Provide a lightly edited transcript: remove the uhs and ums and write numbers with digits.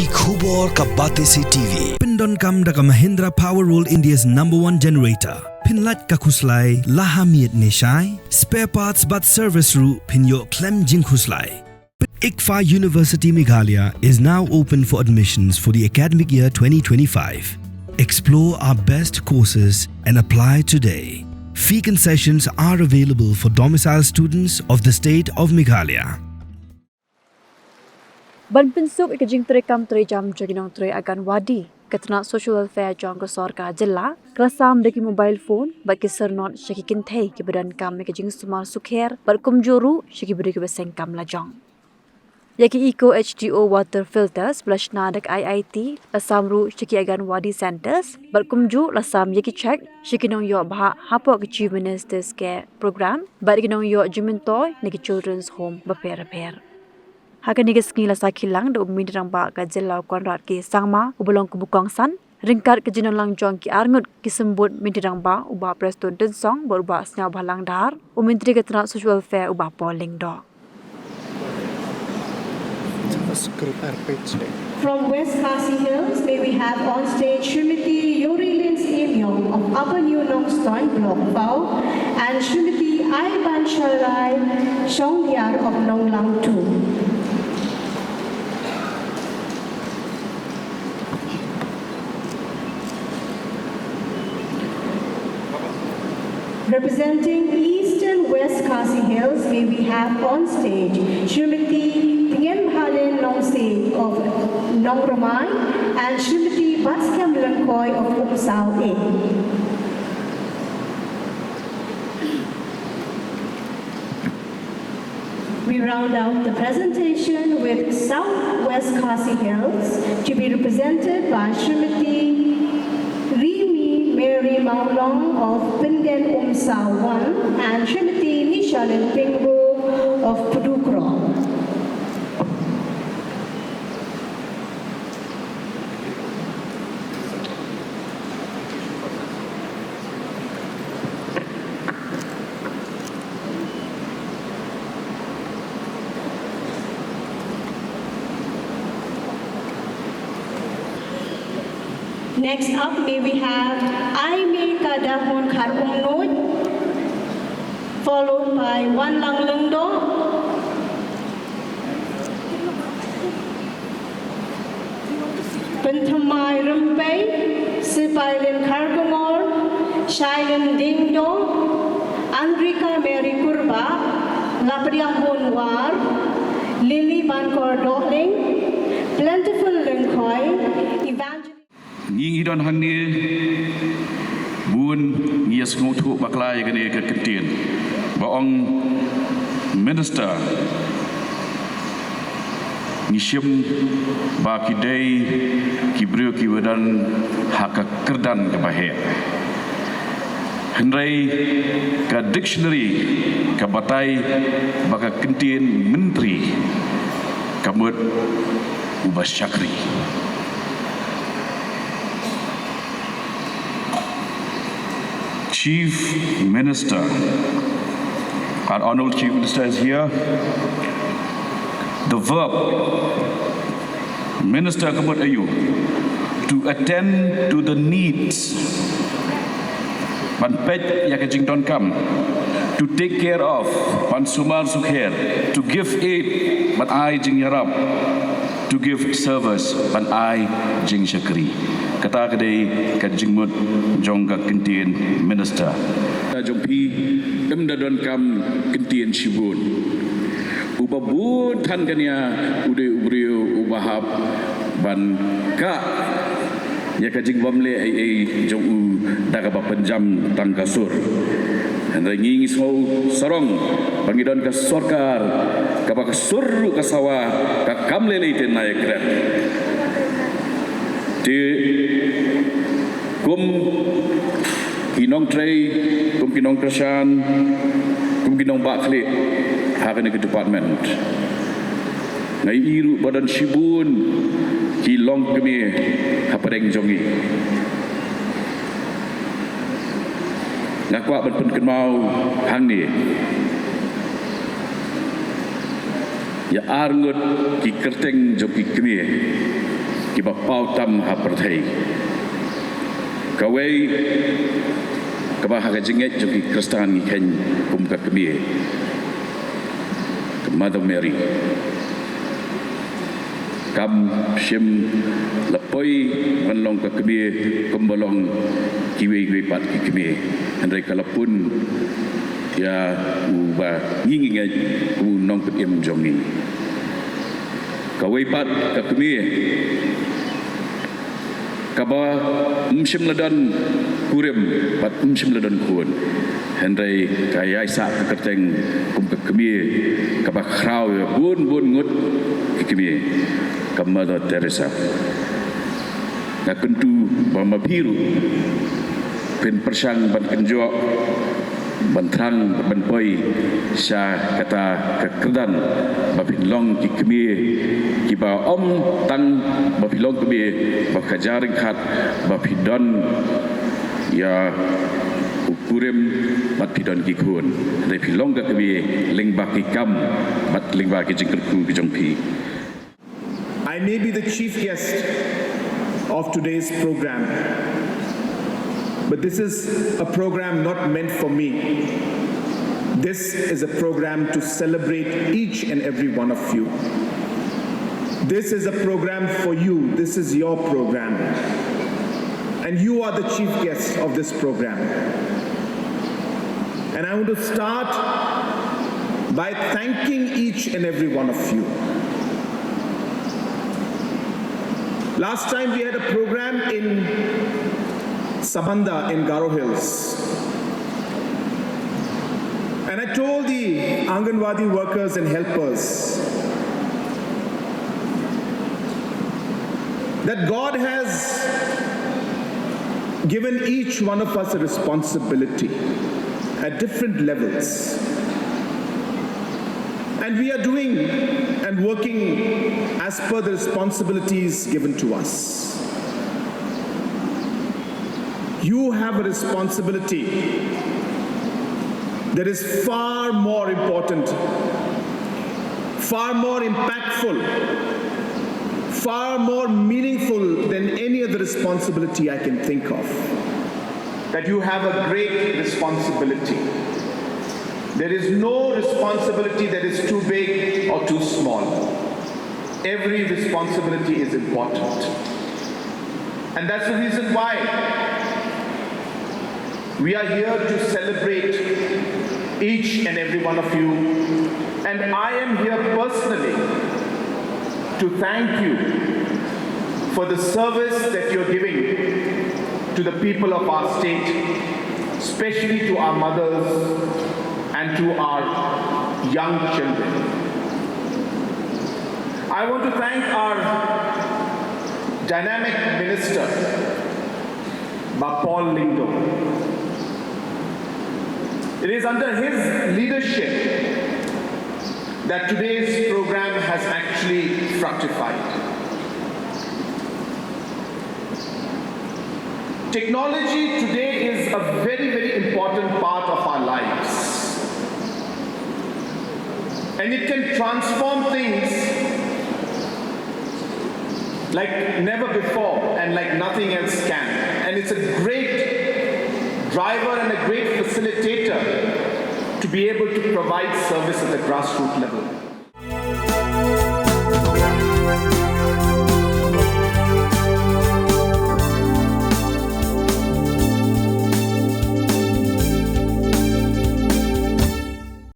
Ki khubor ka bate si TV. Pindon kam da ka Mahindra Power Roll India's #1 generator. Pinlat ka khuslai lahamiet nishai. Spare parts but service ru pinyo klem jing khuslai. ICFA University Meghalaya is now open for admissions for the academic year 2025. Explore our best courses and apply today. Fee concessions are available for domicile students of the state of Meghalaya. Ban Pynsuk ikajing Treikam Treikam jaginong Tre Anganwadi katna social welfare jong ko sarkar jilla klasam deki mobile phone ba kisar not shaki kinthe ki badan kam ikajing sumal sukher bar kumjoru shaki budi ke beseng kam la jong yaki eco H2O water filters flush nadak Aiti lasamru shaki Anganwadi centers bar kumju lasam yaki check shaki nong yo bha hapo ki ministers ke program bar kinong yo jimintoy neki children's home ba repair Hakan ni keski la sakilang do mindirang ba ka jelau konrat ki sangma ubelong kubukang san ringkat ke jinolang jong ki arngut ki sembut mindirang ba uba preston den song ba snya balang dar u menteri ketna social welfare uba polling do From West Khasi Hills, may we have on stage Srimati Yorilin Steelyong of Upper New Nongstoin Block Pau and Srimati Aiban Shalai Shongyar of Nonglang 2. Representing East and West Khasi Hills, may we have on stage Srimati Pien Bhalin Nongse of Nongramai and Srimati Baskam Langkoi of Upsao A. We round out the presentation with Southwest Khasi Hills to be represented by Srimati Mary Maulong of Pingen Umsao 1 and Srimati Nishalin Pingbo of Pudukro. Next up, may we have Aime Kadahon Karumnod, followed by Wan Lang Lungdo, Pentamai Rumpay, Sipailin Kargumor, Shailen Dingdo, Andrika Mary Kurba, Lapriahon War, Lily Bankor Dohling, Plentiful Linkoi, Evangelist. Ngi don hangi bun ngi sngotu baklai kene ke ketien ba ong minister ngi sim ba ki dei ki brio ki wadan hak kerdan ke bahe henrai ka dictionary ka batai baka ketien menteri kamut ubas syakri Chief Minister, our Honourable Chief Minister is here. The verb, Minister Kabut Ayu, to attend to the needs, Panpet Yakajing Kam, to take care of, Pansumar Sukher, to give aid, but I Jing Yarab, to give service, but I Jing Shakri. Kata kadai kajingmut jongga kentien minister. Jongpi emdadon kam kentien shibun. Ubabun tan kania ude ubrio ubahap ban ka ya kajing bamle ai jong u daga bapenjam tang kasur. Hendra ngingi semau sorong pangidon ka sorkar ka bakasur ka sawa ka kamlele ten naik kret. Di kum kinong Trey, kum kinong Krashan, kum kinong Bakli, hakan ke department. Ngai iru badan shibun, kilong kami hapadeng jongi. Ngakwa berpun kenau hang ni. Ya arngut ki kerteng joki kami. kiba pau tam ha prathei kawai kaba ha jinget joki kristan ngi ken kum ka kemie Mother Mary kam shim lapoi manlong ka kemie kumbalong kiwi pat ki kemie andai kalapun ya uba nginginga u nong petim jongi kawai pat ka kemie kaba shim ladan kurim pat shim ladan kun Henry kaya isa kerteng kum kemie kaba krau bun ngut kemie Mother Teresa ngakentu bama biru pen persang ban kenjo ban trang ban poi sya kata kekedan babin long ki kemie ki ba om tang babin long kemie ba kajaring khat babidon ya ukurim bat pidon ki kun dai pilong ka kemie ling ba ki kam bat ling ba ki jingkerku ki jongpi. I may be the chief guest of today's program, but this is a program not meant for me. This is a program to celebrate each and every one of you. This is a program for you. This is your program. And you are the chief guest of this program. And I want to start by thanking each and every one of you. Last time we had a program in Sabanda in Garo Hills. And I told the Anganwadi workers and helpers that God has given each one of us a responsibility at different levels. And we are doing and working as per the responsibilities given to us. You have a responsibility that is far more important, far more impactful, far more meaningful than any other responsibility I can think of. That you have a great responsibility. There is no responsibility that is too big or too small. Every responsibility is important. And that's the reason why we are here to celebrate each and every one of you. And I am here personally to thank you for the service that you're giving to the people of our state, especially to our mothers and to our young children. I want to thank our dynamic minister, Paul Lindo. It is under his leadership that today's program has actually fructified. Technology today is a very, very important part of our lives. And it can transform things like never before and like nothing else can. And it's a great driver and a great facilitator to be able to provide service at the grassroots level.